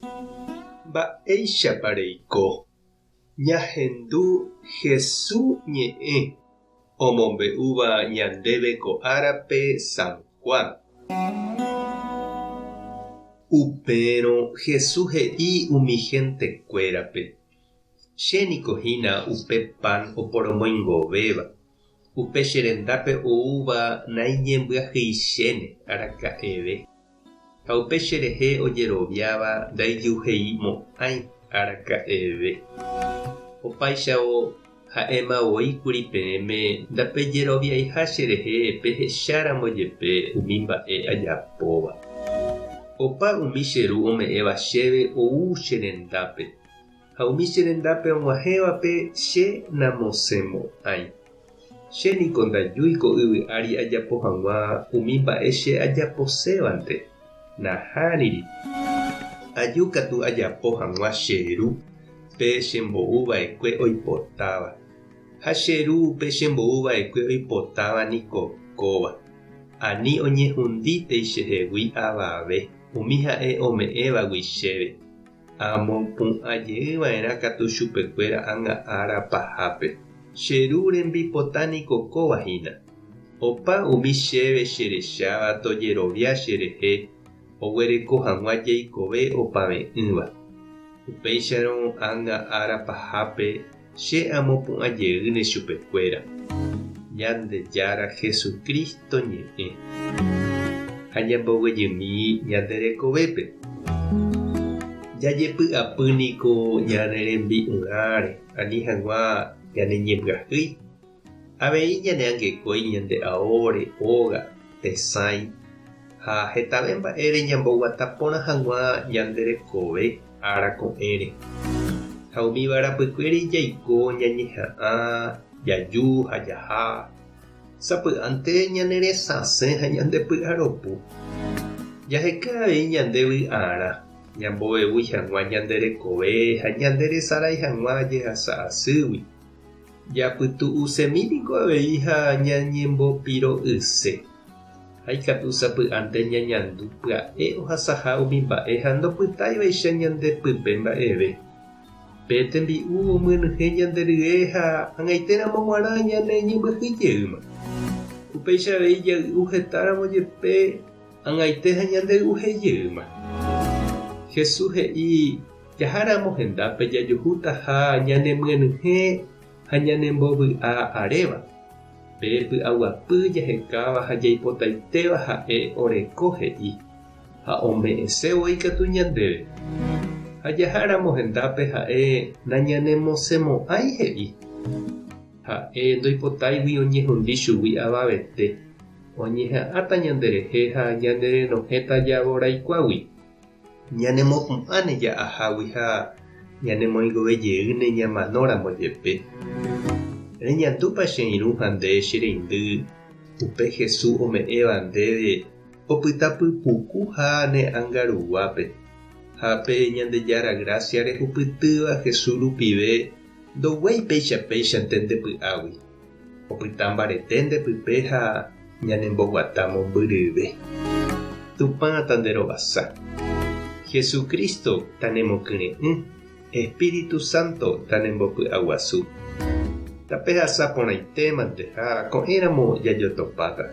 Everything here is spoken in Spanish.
Mba'éichapa reiko. Ñahendu Jesús ñe'ẽ omombe'úva ñandéve ko árape San Juan. Upérõ Jesús he'i umi hentekuérape. Chéniko hína upe pan oporomoingovéva. Upe che rendápe oúva naiñembyahýichéne araka'eve. Ha upe cherehe ojeroviáva ndaijuheimo'ãi araka'eve. Opaichavo ha'emavoíkuri peẽme ndapejeroviaiha cherehe pehecháramo jepe umi mba'e ajapóva. Opa umi cheru ome'ẽva chéve ou che rendápe. Ha umi che rendápe og̃uahẽvape che namosemo'ãi. Chéniko ndajúiko yvy'ári ajapo hag̃ua umi mba'e che ajaposévante. Nahániri. Ajúkatu ajapo hag̃ua cheru pe chembo'uva'ekue oipotáva. Ha cheru pe chembo'uva'ekue oipotáva niko kóva. Ani oñehundíntei chehegui avave. Umi ha'e ome'ẽvagui chéve. Amopu'ãjeýva'erã katu chupekuéra ánga'ára pahápe. Cheru rembipota niko kóvahína. Opa umi chéve cherecháva tojerovia cherehe oguereko hag̃ua jeikove opave'ỹva. Upéicharõ ánga'ára pahápe che amopu'ãjeýne chupekuéra. Ñandejára Jesucristo ñe'ẽ. Ha ñamboguejymi ñanderekovépe. Jajepy'apýniko ñane rembi'yrãre ani hag̃ua ñane ñembyahýi. Avei ñane angekói ñande aóre, óga, tesãi ha hetave mba'ére ñamboguata porã hag̃ua ñanderekove ára ko'ẽre. Ha umi varapykuéri jaiko ñañeha'ã, jaju ha jaha. Sapy'ánte ñane resãse ha ñandepy'aropu. Jaheka'avei ñande vy'ára. Ñambovevúi hag̃ua ñanderekove ha ñanderesarái hag̃ua jehasa asýgui. Japytu'usemíniko avei ha ñañembopiro'yse. Ha ikatu sapy'ánte ñañandu pya'e ohasaha umi mba'e ha ndopytávaicha ñandepype mba'eve. Pe tembi'u omyenyhẽ ñanderye ha hag̃aitéramo g̃uarã ñane ñembyahýjeýma. Upéichavei jay'u hetáramo jepe hag̃aite ha ñandey'uhejeýma. Jesús he'i jaháramo hendápe jajuhúta ñanemyenyhẽ ha ñanembovy'a aréva. Pe py'aguapy jahekáva ha jaipotaitéva ha'e oreko he'i. Ha ome'ẽsévo ikatu ñandéve. Ha jaháramo hendápe ha'e nañanemosemo'ãi he'i. Ha'e ndoipotáigui oñehũndi chugui avavete. Oñeha'ãta ñanderehe ha ñanderenohéta jávo raikuágui. Ñanemopu'ãne ja'ahágui ha ñanemoingovejeýne ñamanóramo jepe. Reñandúpa che irũ ha nde che reindy upe Jesús ome'ẽva ndéve opytapypuku ha ne ãngaruguápe. Ha pe Ñandejára Gracia rehupytýva Jesús rupive ndoguéi péicha ndepy'águi. Opyta mbarete ndepype ha ñanemboguata mombyryve. Tupãta nderovasa. Jesucristo tanemokyre'ỹ. Espíritu Santo tanembopy'aguasu. Tape hasapórãitémante ha ko'ẽramo jajotopáta.